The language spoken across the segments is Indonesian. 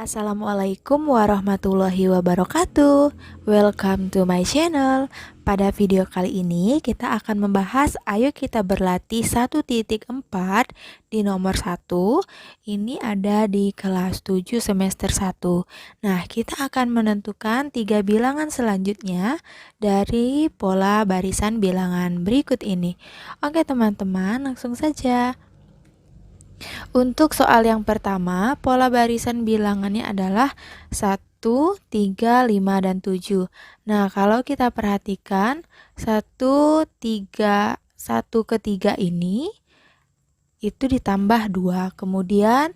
Assalamualaikum warahmatullahi wabarakatuh. Welcome to my channel. Pada video kali ini kita akan membahas ayo kita berlatih 1.4 di nomor 1. Ini ada di kelas 7 semester 1. Nah, kita akan menentukan 3 bilangan selanjutnya dari pola barisan bilangan berikut ini. Oke teman-teman, langsung saja. Untuk soal yang pertama, pola barisan bilangannya adalah 1, 3, 5, dan 7. Nah, kalau kita perhatikan 1, 3, 1 ke 3 ini itu ditambah 2. Kemudian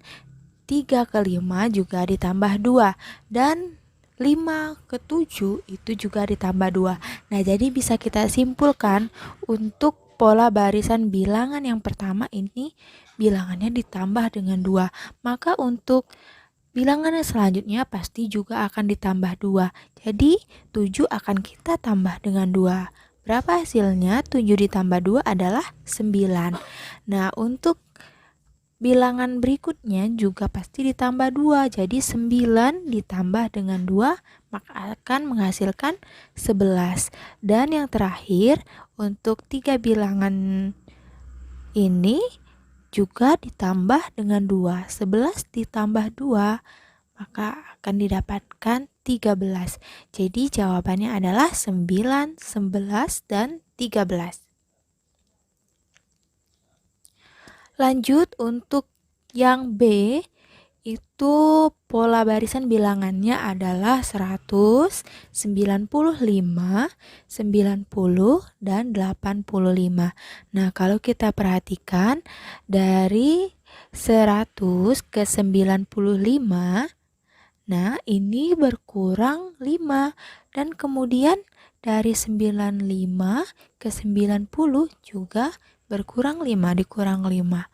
3 ke 5 juga ditambah 2. Dan 5 ke 7 itu juga ditambah 2. Nah, jadi bisa kita simpulkan untuk pola barisan bilangan yang pertama ini bilangannya ditambah dengan 2. Maka untuk bilangan yang selanjutnya pasti juga akan ditambah 2. Jadi 7 akan kita tambah dengan 2. Berapa hasilnya? 7 ditambah 2 adalah 9. Nah, untuk bilangan berikutnya juga pasti ditambah 2. Jadi 9 ditambah dengan 2 maka akan menghasilkan 11. Dan yang terakhir untuk 3 bilangan ini juga ditambah dengan 2. 11 ditambah 2 maka akan didapatkan 13. Jadi jawabannya adalah 9, 11, dan 13. Lanjut untuk yang B, itu pola barisan bilangannya adalah 100, 95, 90, dan 85. Nah, kalau kita perhatikan dari 100 ke 95, nah ini berkurang 5. Dan kemudian dari 95 ke 90 juga berkurang 5, dikurang 5.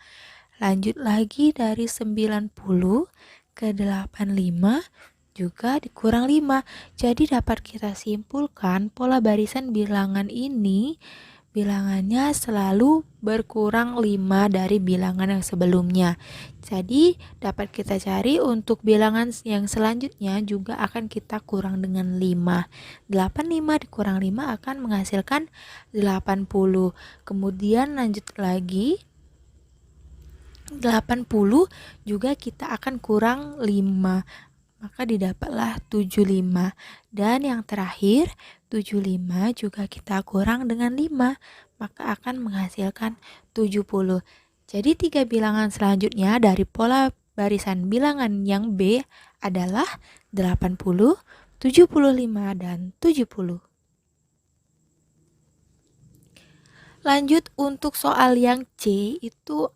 Lanjut lagi dari 90 ke 85 juga dikurang 5. Jadi dapat kita simpulkan pola barisan bilangan ini bilangannya selalu berkurang 5 dari bilangan yang sebelumnya. Jadi dapat kita cari untuk bilangan yang selanjutnya juga akan kita kurang dengan 5. 85 dikurang 5 akan menghasilkan 80. Kemudian lanjut lagi 80 juga kita akan kurang 5. Maka didapatlah 75. Dan yang terakhir 75 juga kita kurang dengan 5, maka akan menghasilkan 70. Jadi 3 bilangan selanjutnya dari pola barisan bilangan yang B adalah 80, 75, dan 70. Lanjut untuk soal yang C itu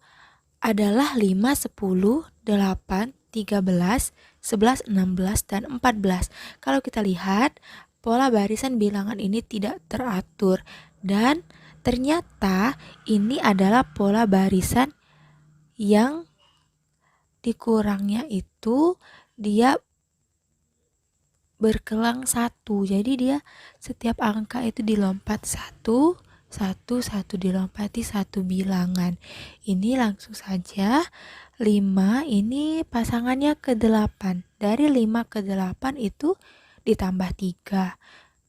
adalah 5, 10, 8, 13, 11, 16, dan 14. Kalau kita lihat, pola barisan bilangan ini tidak teratur. Dan ternyata ini adalah pola barisan yang dikurangnya itu dia berkelang 1. Jadi dia setiap angka itu dilompat 1, 1 dilompati 1 bilangan. Ini langsung saja 5 ini pasangannya ke 8. Dari 5 ke 8 itu ditambah 3.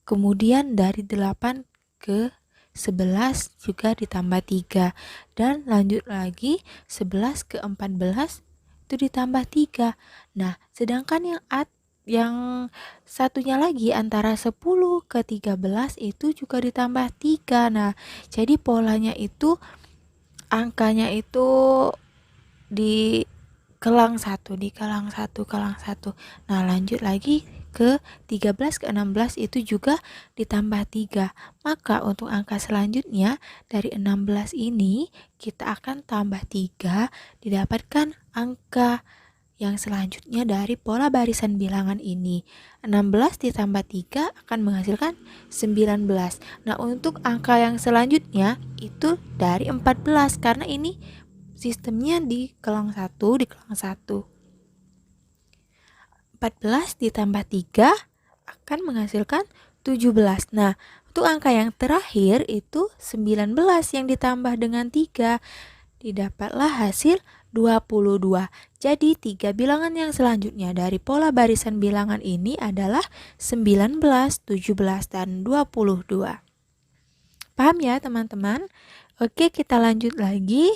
Kemudian dari 8 ke 11 juga ditambah 3. Dan lanjut lagi 11 ke 14 itu ditambah 3. Nah, sedangkan yang satunya lagi antara 10 ke 13 itu juga ditambah 3. Nah, jadi polanya itu angkanya itu di kelang 1, di kelang 1, kelang 1. Nah, lanjut lagi ke 13 ke 16 itu juga ditambah 3. Maka untuk angka selanjutnya dari 16 ini kita akan tambah 3, didapatkan angka yang selanjutnya dari pola barisan bilangan ini. 16 ditambah 3 akan menghasilkan 19. Nah, untuk angka yang selanjutnya itu dari 14 karena ini sistemnya di kelang 1, di kelang 1. 14 ditambah 3 akan menghasilkan 17. Nah, untuk angka yang terakhir itu 19 yang ditambah dengan 3. Didapatlah hasil 22. Jadi 3 bilangan yang selanjutnya dari pola barisan bilangan ini adalah 19, 17, dan 22. Paham ya teman-teman? Oke, kita lanjut lagi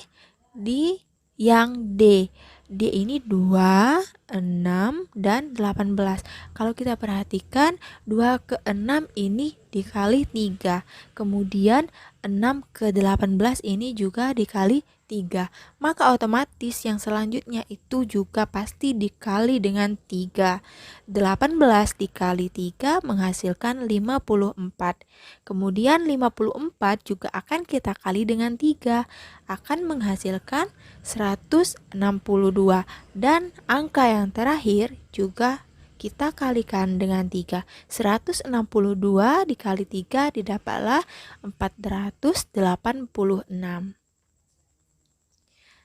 di yang D. D ini 2, 6, dan 18. Kalau kita perhatikan 2 ke 6 ini dikali 3. Kemudian 6 ke 18 ini juga dikali 3. Maka otomatis yang selanjutnya itu juga pasti dikali dengan 3. 18 dikali 3 menghasilkan 54. Kemudian 54 juga akan kita kali dengan 3, akan menghasilkan 162. Dan angka yang terakhir juga kita kalikan dengan 3. 162 dikali 3 didapatlah 486.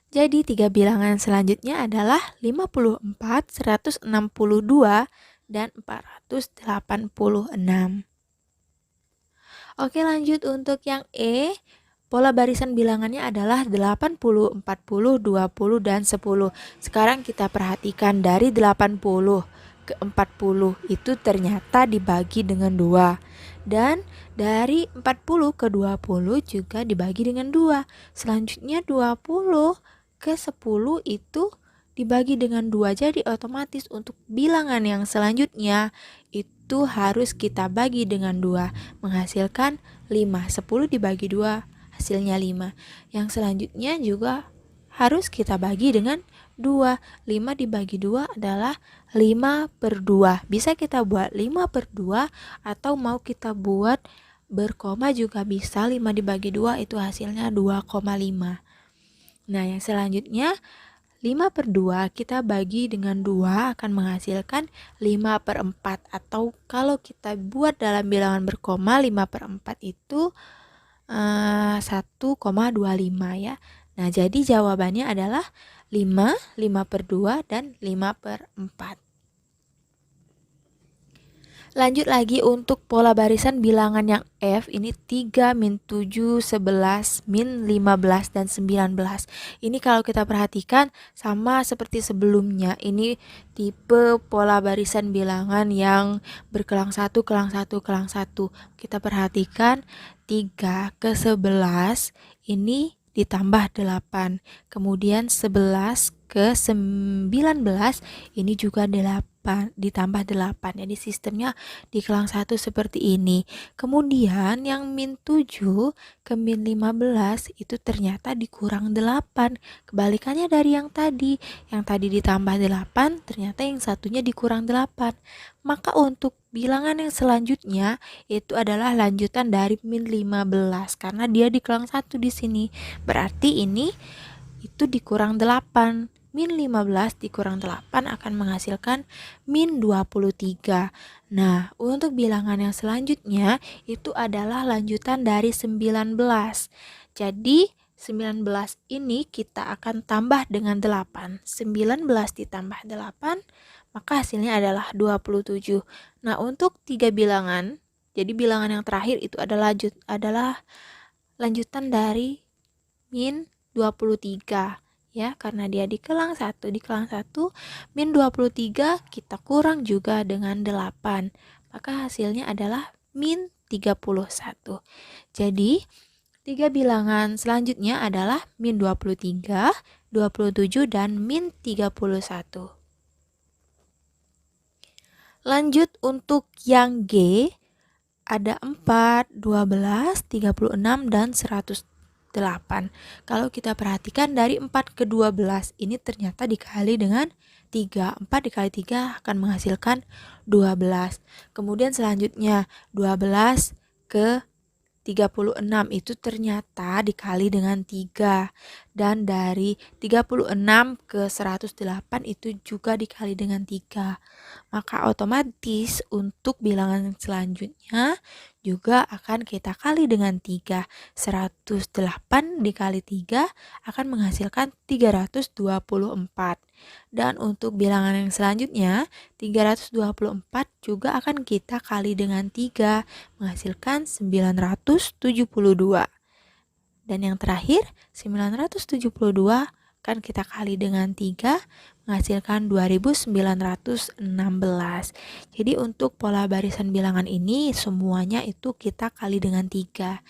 Jadi 3 bilangan selanjutnya adalah 54, 162, dan 486. Oke, lanjut untuk yang E. Pola barisan bilangannya adalah 80, 40, 20, dan 10. Sekarang kita perhatikan dari 80 ke 40 itu ternyata dibagi dengan 2. Dan dari 40 ke 20 juga dibagi dengan 2. Selanjutnya 20 ke 10 itu dibagi dengan 2. Jadi otomatis untuk bilangan yang selanjutnya itu harus kita bagi dengan 2, menghasilkan 5. 10 dibagi 2 hasilnya 5. Yang selanjutnya juga harus kita bagi dengan 2. 5 dibagi 2 adalah 5/2. Bisa kita buat 5/2 atau mau kita buat berkoma juga bisa. 5 dibagi 2 itu hasilnya 2,5. Nah, yang selanjutnya 5/2 kita bagi dengan 2 akan menghasilkan 5/4. Atau kalau kita buat dalam bilangan berkoma, 5/4 itu 1,25 ya. Nah, jadi jawabannya adalah 5, 5/2, dan 5/4. Lanjut lagi untuk pola barisan bilangan yang F, ini 3, min 7, 11, min 15, dan 19. Ini kalau kita perhatikan sama seperti sebelumnya. Ini tipe pola barisan bilangan yang berkelang 1, kelang 1, kelang 1. Kita perhatikan 3 ke 11 ini ditambah 8. Kemudian 11 ke 19 ini juga 8 ditambah 8. Jadi sistemnya di kelang 1 seperti ini. Kemudian yang min 7 ke min 15 itu ternyata dikurang 8. Kebalikannya dari yang tadi. Yang tadi ditambah 8, ternyata yang satunya dikurang 8. Maka untuk bilangan yang selanjutnya itu adalah lanjutan dari min 15 karena dia di kelang 1 di sini. Berarti ini itu dikurang 8. Min 15 dikurang 8 akan menghasilkan min 23. Nah, untuk bilangan yang selanjutnya itu adalah lanjutan dari 19. Jadi 19 ini kita akan tambah dengan 8. 19 ditambah 8, maka hasilnya adalah 27. Nah, untuk 3 bilangan, jadi bilangan yang terakhir itu adalah lanjutan dari min 23 ya, karena dia di kelang 1. Di kelang 1 min 23 kita kurang juga dengan 8, maka hasilnya adalah min 31. Jadi 3 bilangan selanjutnya adalah min 23, 27, dan min 31. Lanjut untuk yang G, ada 4, 12, 36, dan 108. Kalau kita perhatikan dari 4 ke 12 ini ternyata dikali dengan 3. 4 dikali 3 akan menghasilkan 12. Kemudian selanjutnya 12 ke 36 itu ternyata dikali dengan 3. Dan dari 36 ke 108 itu juga dikali dengan 3. Maka otomatis untuk bilangan selanjutnya juga akan kita kali dengan 3. 108 dikali 3 akan menghasilkan 324. Dan untuk bilangan yang selanjutnya 324 juga akan kita kali dengan 3, menghasilkan 972. Dan yang terakhir 972 kan kita kali dengan 3 menghasilkan 2916. Jadi untuk pola barisan bilangan ini semuanya itu kita kali dengan 3.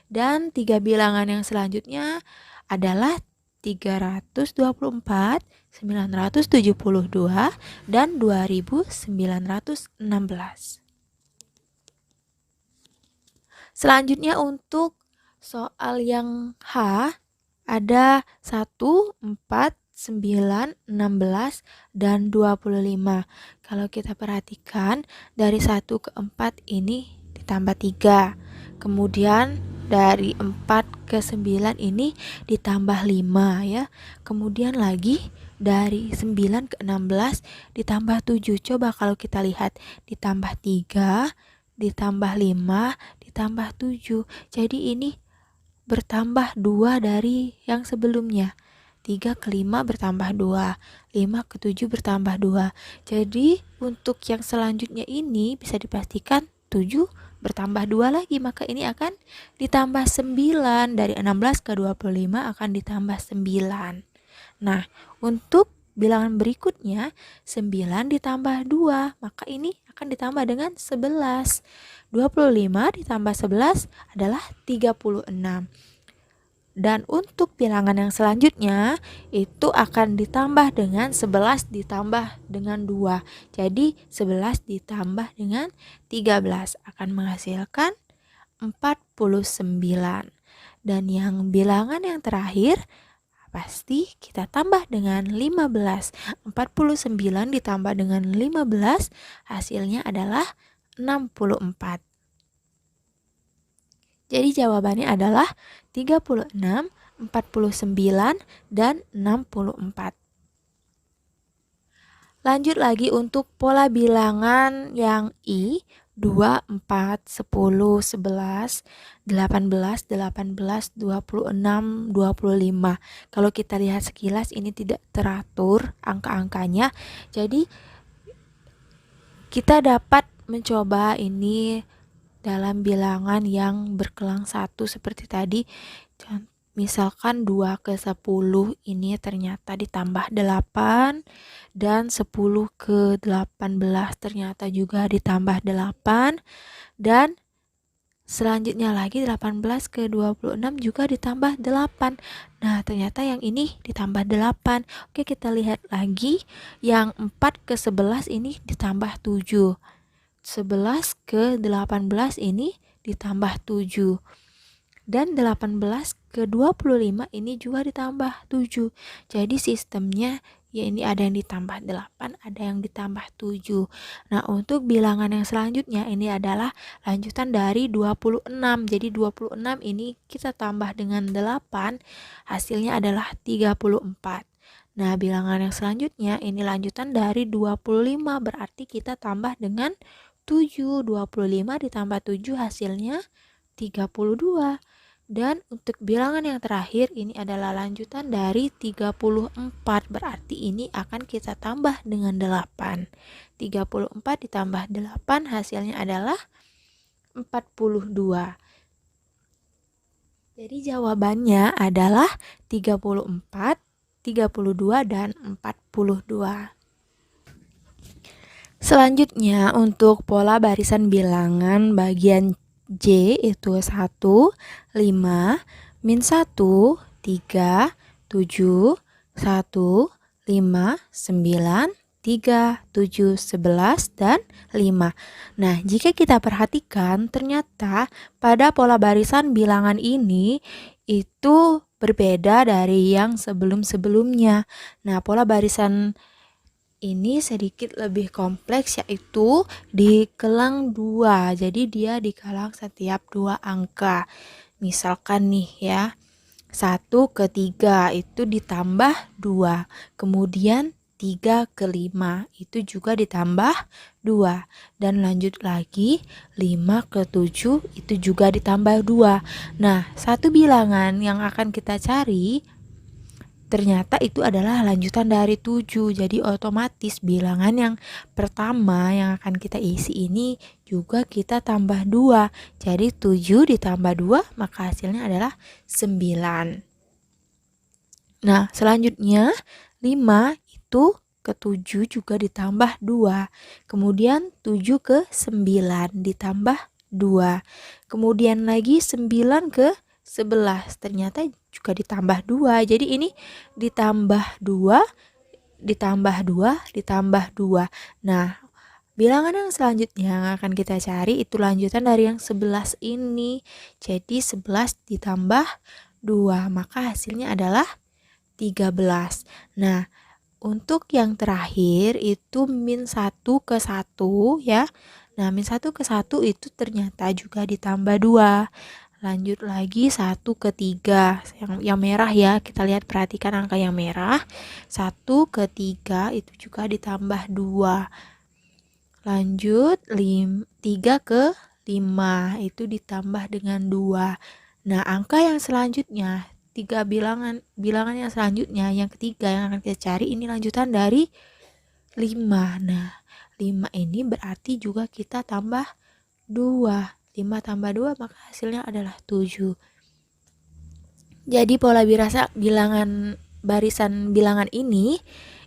Dan 3 bilangan yang selanjutnya adalah 324, 972, dan 2916. Selanjutnya untuk soal yang H ada 1, 4, 9, 16, dan 25. Kalau kita perhatikan dari 1 ke 4 ini ditambah 3. Kemudian dari 4 ke 9 ini ditambah 5 ya. Kemudian lagi dari 9 ke 16 ditambah 7. Coba kalau kita lihat ditambah 3, ditambah 5, ditambah 7. Jadi ini bertambah 2 dari yang sebelumnya. 3 ke 5 bertambah 2, 5 ke 7 bertambah 2. Jadi untuk yang selanjutnya ini bisa dipastikan 7 bertambah 2 lagi, maka ini akan ditambah 9. Dari 16 ke 25 akan ditambah 9. Nah, untuk bilangan berikutnya 9 ditambah 2, maka ini akan ditambah dengan 11. 25 ditambah 11 adalah 36. Dan untuk bilangan yang selanjutnya itu akan ditambah dengan 11 ditambah dengan 2. Jadi 11 ditambah dengan 13 akan menghasilkan 49. Dan yang bilangan yang terakhir pasti kita tambah dengan 15. 49 ditambah dengan 15 hasilnya adalah 64. Jadi jawabannya adalah 36, 49, dan 64. Lanjut lagi untuk pola bilangan yang I, 2, 4, 10, 11, 18, 18, 26, 25. Kalau kita lihat sekilas ini tidak teratur angka-angkanya. Jadi kita dapat mencoba ini dalam bilangan yang berkelang 1 seperti tadi. Misalkan 2 ke 10 ini ternyata ditambah 8, dan 10 ke 18 ternyata juga ditambah 8, dan selanjutnya lagi 18 ke 26 juga ditambah 8. Nah, ternyata yang ini ditambah 8. Oke, kita lihat lagi. Yang 4 ke 11 ini ditambah 7. 11 ke 18 ini ditambah 7. Dan 18 ke 25 ini juga ditambah 7. Jadi sistemnya ya ini ada yang ditambah 8, ada yang ditambah 7. Nah, untuk bilangan yang selanjutnya ini adalah lanjutan dari 26. Jadi 26 ini kita tambah dengan 8, hasilnya adalah 34. Nah, bilangan yang selanjutnya ini lanjutan dari 25, berarti kita tambah dengan 7. 25 ditambah 7 hasilnya 32. Dan untuk bilangan yang terakhir ini adalah lanjutan dari 34, berarti ini akan kita tambah dengan 8. 34 ditambah 8 hasilnya adalah 42. Jadi jawabannya adalah 34, 32, dan 42. Selanjutnya untuk pola barisan bilangan bagian J itu 1, 5, min 1, 3, 7, 1, 5, 9, 3, 7, 11, dan 5. Nah, jika kita perhatikan ternyata pada pola barisan bilangan ini itu berbeda dari yang sebelum-sebelumnya. Nah, pola barisan ini sedikit lebih kompleks, yaitu dikelang 2. Jadi dia dikelang setiap 2 angka. Misalkan nih ya, 1 ke 3 itu ditambah 2. Kemudian 3 ke 5 itu juga ditambah 2. Dan lanjut lagi 5 ke 7 itu juga ditambah 2. Nah, satu bilangan yang akan kita cari ternyata itu adalah lanjutan dari 7. Jadi otomatis bilangan yang pertama yang akan kita isi ini juga kita tambah 2. Jadi 7 ditambah 2 maka hasilnya adalah 9. Nah, selanjutnya 5 itu ke 7 juga ditambah 2. Kemudian 7 ke 9 ditambah 2. Kemudian lagi 9 ke 11 ternyata juga ditambah 2. Jadi ini ditambah 2, ditambah 2, ditambah 2. Nah, bilangan yang selanjutnya yang akan kita cari itu lanjutan dari yang 11 ini. Jadi 11 ditambah 2, maka hasilnya adalah 13. Nah, untuk yang terakhir itu min 1 ke 1 ya. Nah, min 1 ke 1 itu ternyata juga ditambah 2. Lanjut lagi 1 ke 3. Yang merah ya, kita lihat perhatikan angka yang merah. 1 ke 3 itu juga ditambah 2. Lanjut 3 ke 5 itu ditambah dengan 2. Nah, angka yang selanjutnya, bilangan yang selanjutnya, yang ketiga yang akan kita cari ini lanjutan dari 5. Nah, 5 ini berarti juga kita tambah 2. 5 tambah 2 maka hasilnya adalah 7. Jadi pola barisan bilangan ini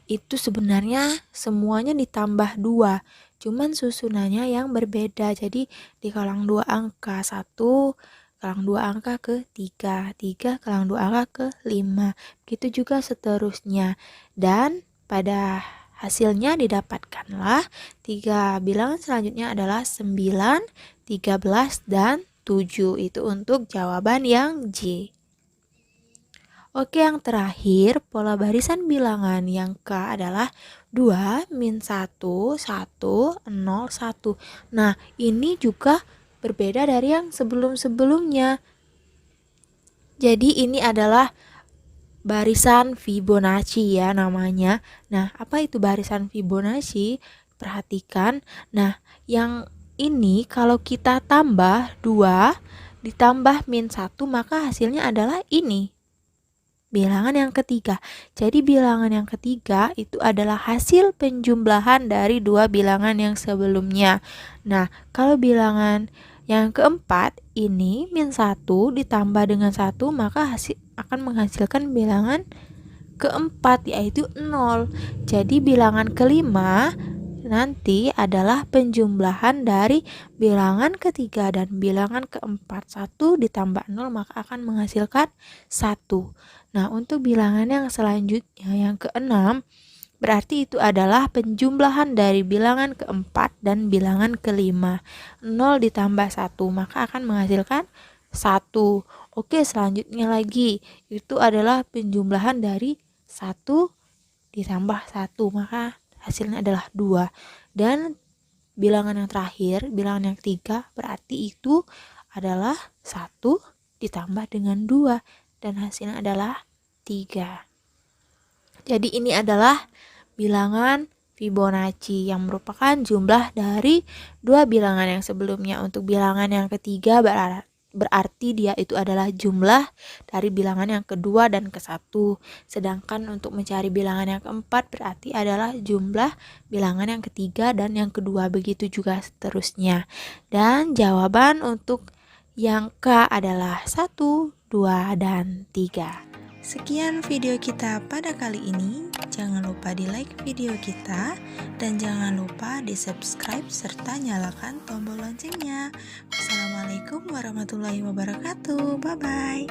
itu sebenarnya semuanya ditambah 2. Cuman susunannya yang berbeda. Jadi di kolom 2 angka 1, kolom 2 angka ke 3, 3 kolom 2 angka ke 5. Begitu juga seterusnya. Dan pada hasilnya didapatkanlah 3 bilangan selanjutnya adalah 9, 13, dan 7. Itu untuk jawaban yang J. Oke, yang terakhir, pola barisan bilangan yang K adalah 2, min 1, 1, 0, 1. Nah, ini juga berbeda dari yang sebelum-sebelumnya. Jadi, ini adalah barisan Fibonacci ya namanya. Nah, apa itu barisan Fibonacci? Perhatikan. Nah, yang ini kalau kita tambah 2 ditambah min 1 maka hasilnya adalah ini. Bilangan yang ketiga. Jadi bilangan yang ketiga itu adalah hasil penjumlahan dari dua bilangan yang sebelumnya. Nah, kalau bilangan yang keempat ini min 1 ditambah dengan 1 maka akan menghasilkan bilangan keempat yaitu 0. Jadi bilangan kelima nanti adalah penjumlahan dari bilangan ketiga dan bilangan keempat. 1 ditambah 0 maka akan menghasilkan 1. Nah, untuk bilangan yang selanjutnya yang keenam berarti itu adalah penjumlahan dari bilangan keempat dan bilangan kelima. 0 ditambah 1 maka akan menghasilkan 1. Oke, selanjutnya lagi itu adalah penjumlahan dari 1 ditambah 1 maka hasilnya adalah 2. Dan bilangan yang terakhir, bilangan yang ketiga berarti itu adalah 1 ditambah dengan 2 dan hasilnya adalah 3. Jadi ini adalah bilangan Fibonacci yang merupakan jumlah dari dua bilangan yang sebelumnya. Untuk bilangan yang ketiga berarti dia itu adalah jumlah dari bilangan yang kedua dan ke satu. Sedangkan untuk mencari bilangan yang keempat berarti adalah jumlah bilangan yang ketiga dan yang kedua. Begitu juga seterusnya. Dan jawaban untuk yang K adalah 1, 2, dan 3. Sekian video kita pada kali ini. Jangan lupa di like video kita dan jangan lupa di subscribe serta nyalakan tombol loncengnya. Wassalamualaikum warahmatullahi wabarakatuh. Bye bye.